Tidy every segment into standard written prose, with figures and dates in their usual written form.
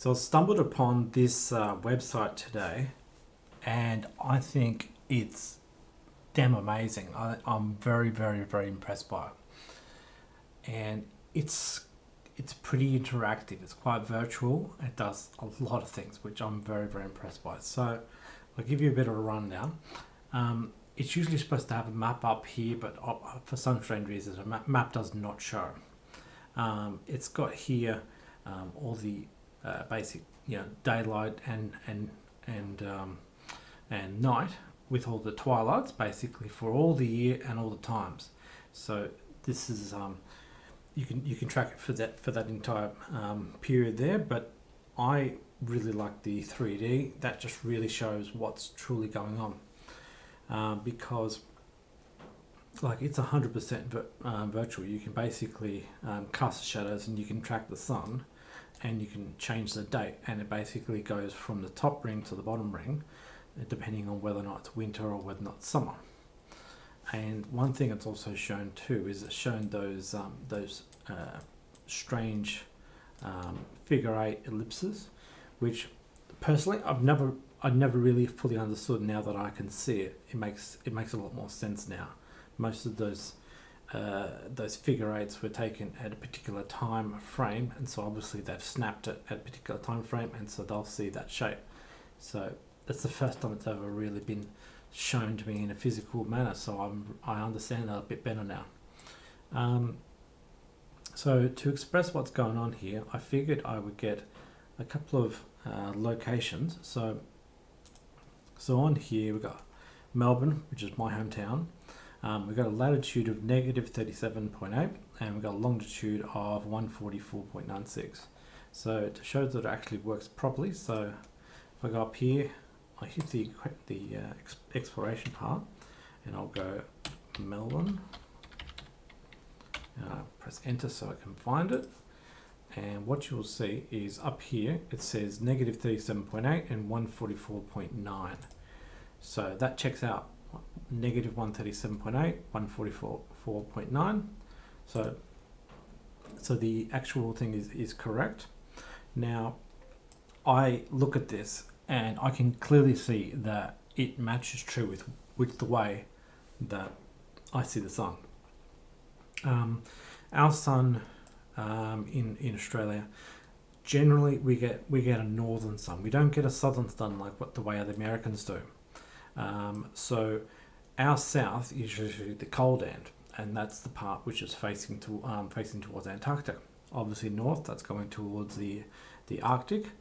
So I stumbled upon this website today, and I think it's damn amazing. I'm very, very, very impressed by it, and it's pretty interactive. It's quite virtual. It does a lot of things, which I'm very, very impressed by. So I'll give you a bit of a rundown. It's usually supposed to have a map up here, but for some strange reason, a map does not show. It's got here all the basic, daylight and night, with all the twilights basically for all the year and all the times. So this is you can track it for that entire period there. But I really like the 3D. That just really shows what's truly going on, because like it's 100% virtual. You can basically cast the shadows, and you can track the sun, and you can change the date, and it basically goes from the top ring to the bottom ring, depending on whether or not it's winter or whether or not it's summer. And one thing it's also shown too is it's shown those strange figure eight ellipses, which personally I'd never really fully understood. Now that I can see it, it makes a lot more sense now. Most of those figure eights were taken at a particular time frame, and so obviously they've snapped it at a particular time frame, and so they'll see that shape. So that's the first time it's ever really been shown to me in a physical manner, so I understand that a bit better now. So to express what's going on here, I figured I would get a couple of locations. So on here we've got Melbourne, which is my hometown. We've got a latitude of -37.8, and we've got a longitude of 144.96. So to show that it actually works properly, so if I go up here, I hit the exploration part, and I'll go Melbourne, and I'll press enter so I can find it. And what you'll see is up here it says -37.8 and 144.9. So that checks out. -137.8, 144.9. So the actual thing is correct. Now I look at this and I can clearly see that it matches true with the way that I see the sun. Our sun in Australia, generally we get a northern sun. We don't get a southern sun like the way the Americans do. So our south is usually the cold end, and that's the part which is facing towards Antarctica. Obviously north, that's going towards the Arctic.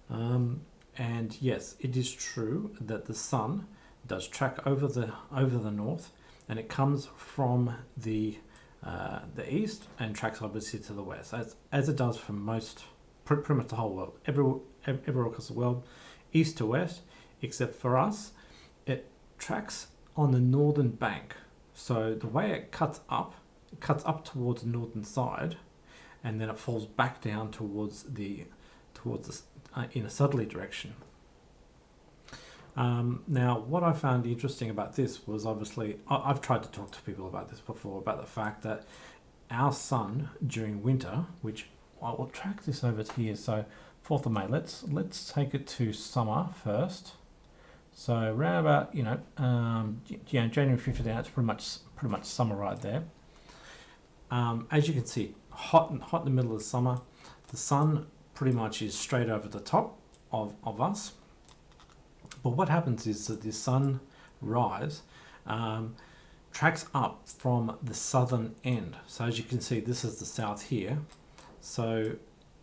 And yes, it is true that the sun does track over the north, and it comes from the east and tracks obviously to the west, as it does for pretty much the whole world, everywhere across the world, east to west, except for us. It tracks on the northern bank. So the way it cuts up towards the northern side, and then it falls back down towards the in a southerly direction. Now, what I found interesting about this was, obviously, I've tried to talk to people about this before, about the fact that our sun during winter, which I will track this over to here. So 4th of May. Let's take it to summer first. So around about January 15th, it's pretty much summer right there. As you can see, hot in the middle of summer. The sun pretty much is straight over the top of us. But what happens is that the sunrise tracks up from the southern end. So as you can see, this is the south here. So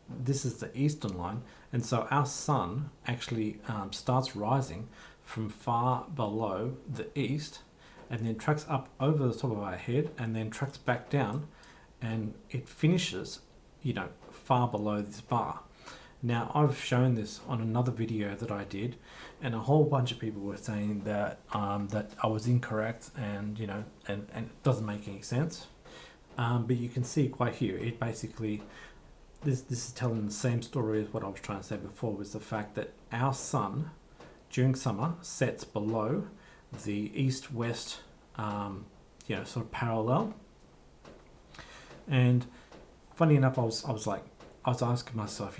this is the eastern line, and so our sun actually starts rising from far below the east, and then tracks up over the top of our head, and then tracks back down, and it finishes far below this bar. Now, I've shown this on another video that I did, and a whole bunch of people were saying that that I was incorrect, and it doesn't make any sense. But you can see quite here, it basically, this is telling the same story as what I was trying to say before, was the fact that our sun during summer sets below the east-west, sort of parallel. And funny enough, I was asking myself,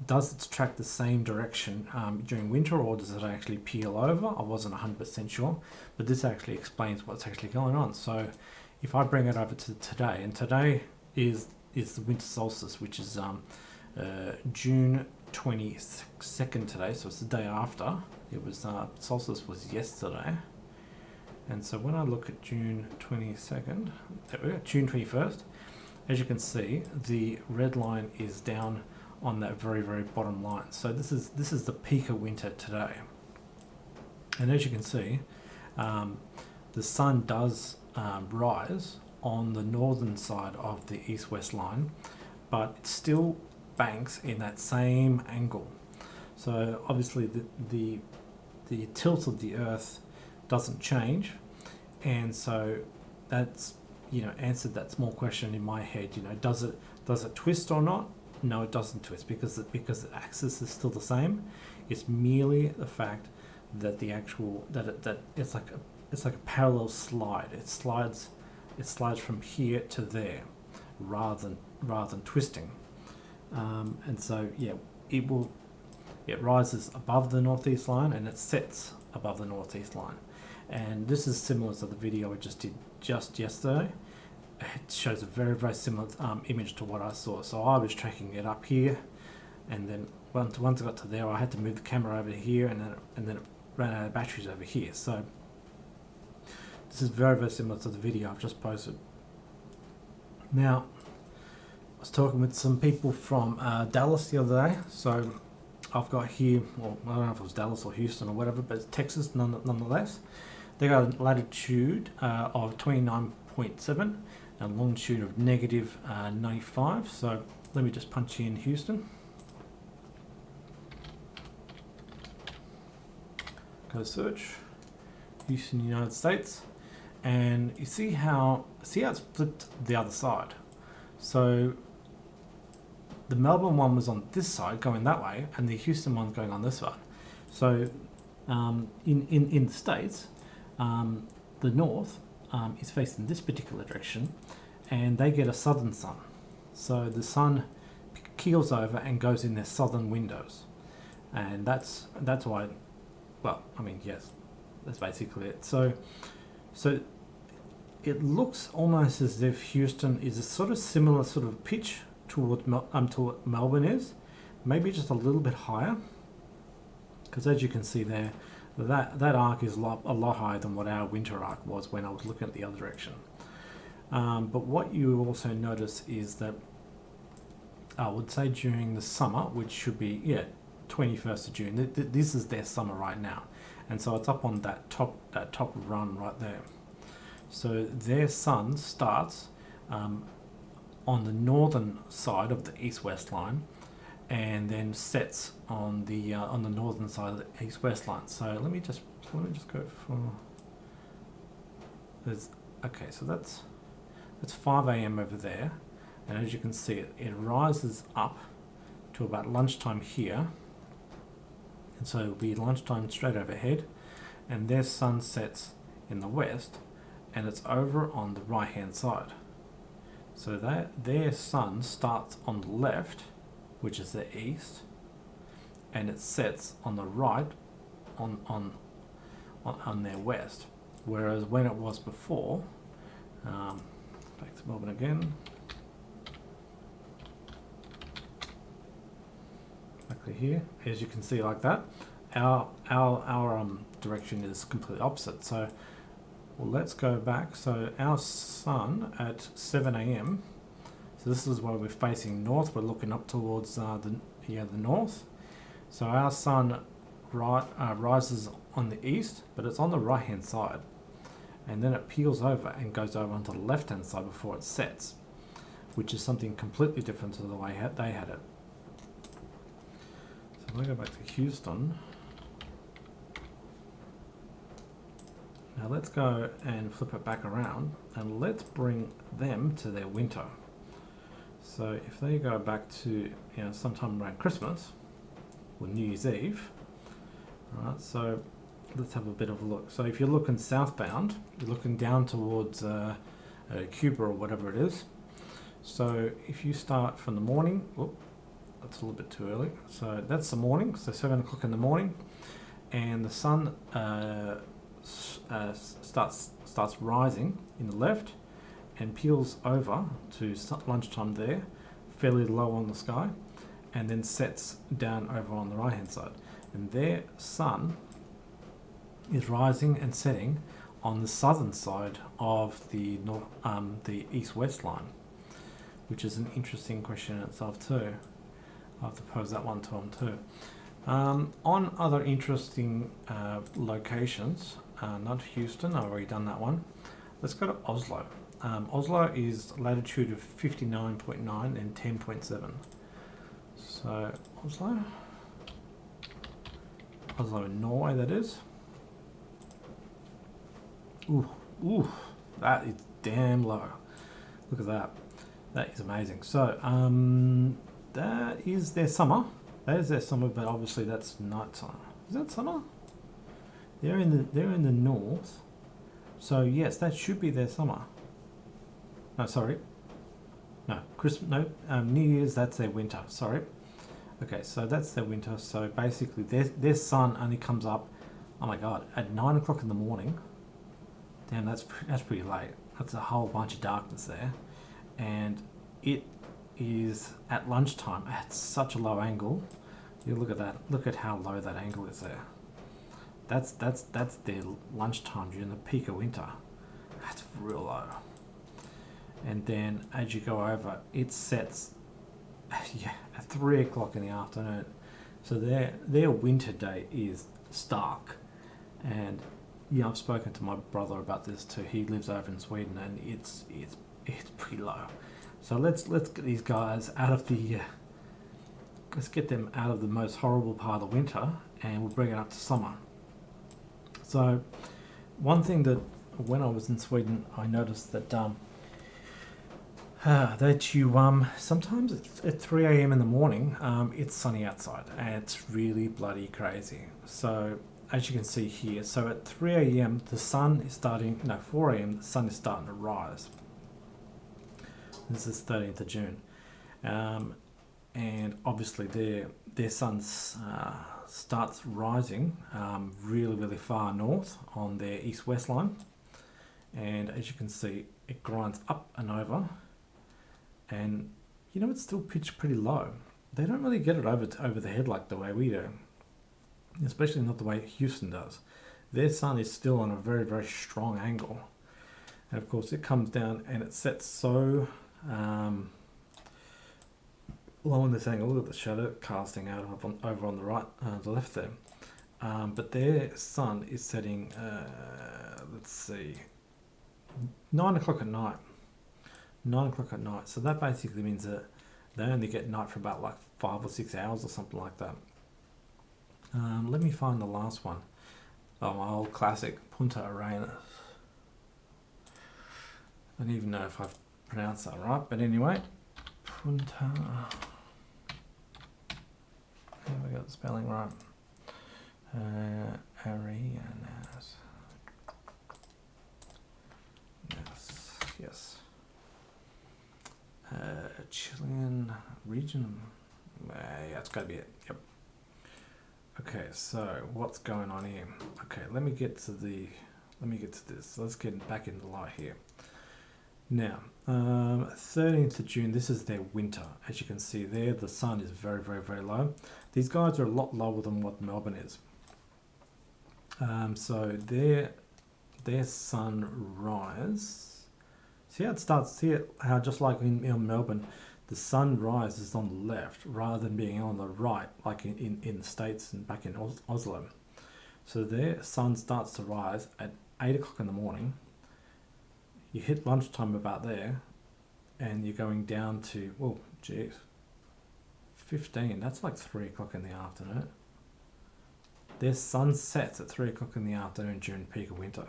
does it track the same direction during winter, or does it actually peel over? I wasn't 100% sure, but this actually explains what's actually going on. So if I bring it over to today, and today is the winter solstice, which is June 22nd today, so it's the day after. It was solstice was yesterday. And so when I look at June 22nd, June 21st, as you can see, the red line is down on that very, very bottom line. So this is the peak of winter today. And as you can see, the sun does rise on the northern side of the east-west line, but it still banks in that same angle. So obviously the tilt of the earth doesn't change, and so that's, you know, answered that small question in my head. You know, does it twist or not? No, it doesn't twist because the axis is still the same. It's merely the fact that the actual that it's like a parallel slide. It slides from here to there rather than twisting. And so yeah, it rises above the northeast line and it sets above the northeast line. And this is similar to the video I just did just yesterday. It shows a very, very similar image to what I saw. So I was tracking it up here, and then once I got to there, I had to move the camera over here, and then it ran out of batteries over here. So this is very, very similar to the video I've just posted. Now, I was talking with some people from Dallas the other day. So I've got here, well, I don't know if it was Dallas or Houston or whatever, but it's Texas nonetheless. They got a latitude of 29.7 and longitude of negative 95. So let me just punch in Houston. Go search Houston, United States, and you see how it's flipped the other side. So the Melbourne one was on this side going that way, and the Houston one's going on this side. So in the States, the north is facing this particular direction, and they get a southern sun. So the sun keels over and goes in their southern windows, and that's why. Well, I mean, yes, that's basically it. So it looks almost as if Houston is a sort of similar sort of pitch to what Melbourne is, maybe just a little bit higher, because as you can see there, that arc is a lot higher than what our winter arc was when I was looking at the other direction. But what you also notice is that I would say during the summer, which should be 21st of June, this is their summer right now, and so it's up on that top run right there. So their sun starts on the northern side of the east-west line, and then sets on the northern side of the east-west line. So let me just go for. Okay, so that's 5 a.m. over there, and as you can see, it rises up to about lunchtime here, and so it'll be lunchtime straight overhead, and their sun sets in the west, and it's over on the right hand side. So their sun starts on the left, which is the east, and it sets on the right on their west. Whereas when it was before, back to Melbourne again, back here, as you can see like that, our direction is completely opposite. So well, let's go back. So our sun at 7 a.m. So this is where we're facing north. We're looking up towards the north. So our sun rises on the east, but it's on the right hand side, and then it peels over and goes over onto the left hand side before it sets, which is something completely different to the way they had it. So if I go back to Houston. Now let's go and flip it back around, and let's bring them to their winter. So if they go back to sometime around Christmas or New Year's Eve, right? So let's have a bit of a look. So if you're looking southbound, you're looking down towards Cuba or whatever it is. So if you start from the morning, it's a little bit too early. So that's the morning, so 7 o'clock in the morning, and the sun starts rising in the left and peels over to lunchtime there, fairly low on the sky, and then sets down over on the right hand side. And their sun is rising and setting on the southern side of the east-west line, which is an interesting question in itself too. I'll have to pose that one to them too. On other interesting locations, not Houston, I've already done that one. Let's go to Oslo. Oslo is latitude of 59.9 and 10.7. So Oslo in Norway, that is. Ooh, that is damn low. Look at that. That is amazing. So, that is their summer. That is their summer, but obviously that's night time. Is that summer? They're in the north. So yes, that should be their summer. No, sorry. No, Christmas. No, New Year's. That's their winter. Sorry. Okay, so that's their winter. So basically, their sun only comes up. Oh my God, at 9 o'clock in the morning. Damn, that's pretty late. That's a whole bunch of darkness there, and it is at lunchtime at such a low angle. You look at that. Look at how low that angle is there. That's their lunchtime during the peak of winter. That's real low. And then as you go over, it sets at 3 o'clock in the afternoon. So their winter day is stark. And yeah, I've spoken to my brother about this too. He lives over in Sweden, and it's pretty low. So let's get these guys out of the let's get them out of the most horrible part of winter, and we'll bring it up to summer. So one thing that when I was in Sweden, I noticed that that you sometimes at 3 a.m. in the morning, it's sunny outside, and it's really bloody crazy. So as you can see here, so at 3 a.m. the sun is 4 a.m. the sun is starting to rise. This is 13th of June, and obviously their sun starts rising really far north on their east-west line, and as you can see, it grinds up and over, and it's still pitched pretty low. They don't really get it over the head like the way we do, especially not the way Houston does. Their sun is still on a very strong angle, and of course it comes down and it sets so low in this angle. Look at the shadow casting out over on the right, the left there. But their sun is setting, let's see, 9 o'clock at night. 9 o'clock at night. So that basically means that they only get night for about like 5 or 6 hours or something like that. Let me find the last one. Oh, my old classic, Punta Arenas. I don't even know if I've pronounced that right, but anyway, Punta. Here we got the spelling right. Arenas. Yes. Chilean region. Yeah, it's got to be it. Yep. Okay, so what's going on here? Okay, let me get to this. Let's get back in the light here. Now, 13th of June, this is their winter. As you can see there, the sun is very low. These guys are a lot lower than what Melbourne is. So their sunrise, see how it starts, see how just like in Melbourne, the sunrise is on the left rather than being on the right, like in the States and back in Oslo. So their sun starts to rise at 8 o'clock in the morning. You hit lunchtime about there, and you're going down to, 15. That's like 3 o'clock in the afternoon. Their sun sets at 3 o'clock in the afternoon during peak of winter.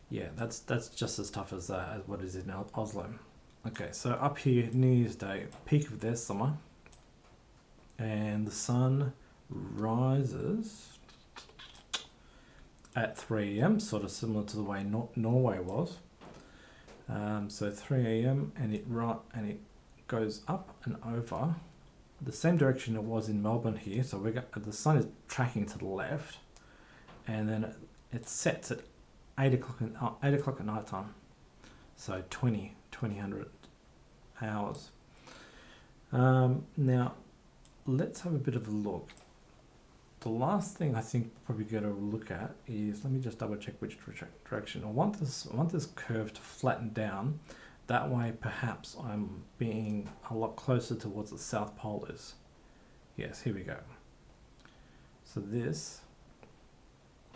Yeah, that's just as tough as what is in Oslo. Okay, so up here, New Year's Day, peak of their summer, and the sun rises at 3 a.m, sort of similar to the way Norway was. So 3 a.m, and it goes up and over the same direction it was in Melbourne here. So the sun is tracking to the left, and then it sets at 8 o'clock 8 o'clock at night time. So 2000 hours. Now let's have a bit of a look. The last thing I think probably going to look at is, let me just double check which direction. I want this curve to flatten down. That way perhaps I'm being a lot closer towards the South Pole is. Yes, here we go. So this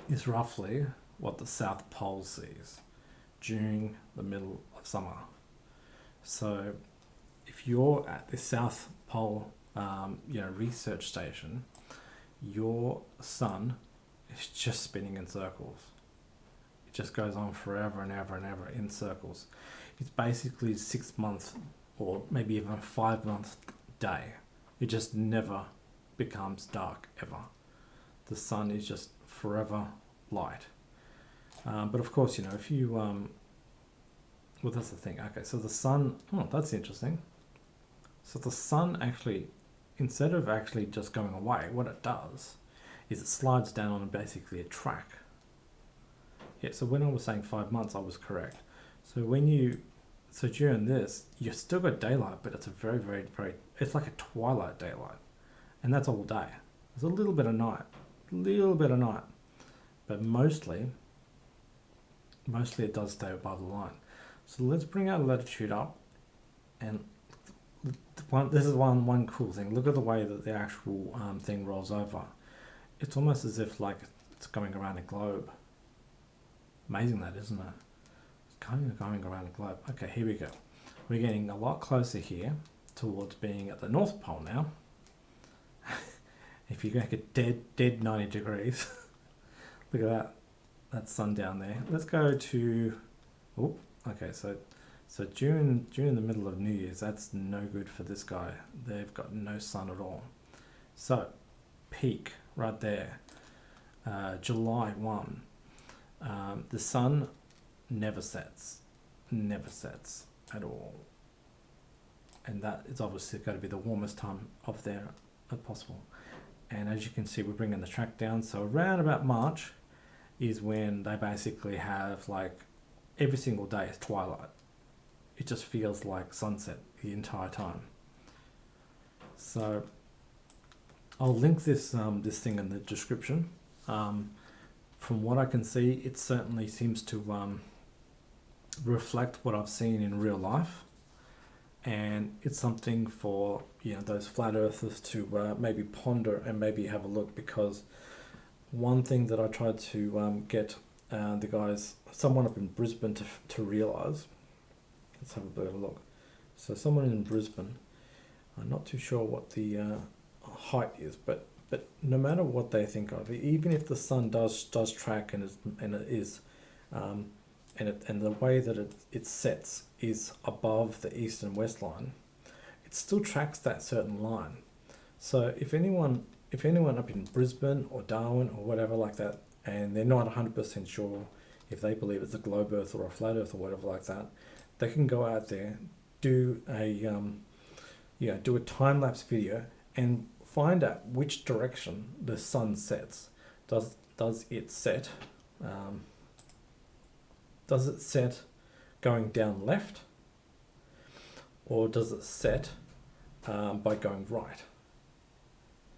is roughly what the South Pole sees during the middle of summer. So if you're at the South Pole research station, your sun is just spinning in circles. It just goes on forever and ever and ever in circles. It's basically 6 month or maybe even 5 month day. It just never becomes dark ever. The sun is just forever light. But of course, if you well, that's the thing. Okay, so the sun, that's interesting. So the sun actually, instead of actually just going away, what it does is it slides down on basically a track. Yeah, so when I was saying 5 months, I was correct. So during this, you've still got daylight, but it's a very, very, very, it's like a twilight daylight. And that's all day. There's a little bit of night, but mostly it does stay above the line. So let's bring our latitude up, and this is one cool thing. Look at the way that the actual thing rolls over. It's almost as if like it's going around a globe. Amazing that, isn't it? It's kind of going around a globe. Okay, here we go. We're getting a lot closer here towards being at the North Pole now. If you make it dead 90 degrees, look at that. That's sun down there. Let's go to, okay, so during the middle of New Year's, that's no good for this guy. They've got no sun at all. So peak right there, July 1. The sun never sets at all, and that is obviously going to be the warmest time of there as possible. And as you can see, we're bringing the track down. So around about March is when they basically have like every single day is twilight. It just feels like sunset the entire time. So I'll link this thing in the description. From what I can see, it certainly seems to reflect what I've seen in real life, and it's something for those flat earthers to maybe ponder and maybe have a look. Because one thing that I tried to get the guys, someone up in Brisbane to realise. Let's have a better look. So someone in Brisbane, I'm not too sure what the height is, but no matter what they think of, even if the sun does track and the way that it sets is above the east and west line, it still tracks that certain line. So if anyone up in Brisbane or Darwin or whatever like that, and they're not 100% sure if they believe it's a globe earth or a flat earth or whatever like that, they can go out there, do a time-lapse video and find out which direction the sun sets. Does it set going down left, or does it set by going right?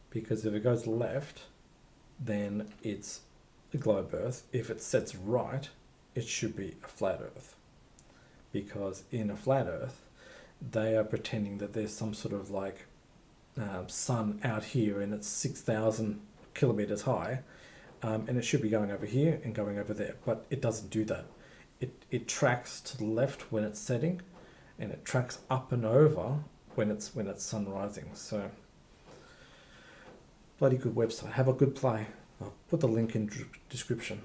Because if it goes left, then it's a globe earth. If it sets right, it should be a flat earth. Because in a flat earth, they are pretending that there's some sort of like sun out here and it's 6,000 kilometers high, and it should be going over here and going over there, but it doesn't do that. It tracks to the left when it's setting, and it tracks up and over when it's sun rising. So bloody good website. Have a good play. I'll put the link in description.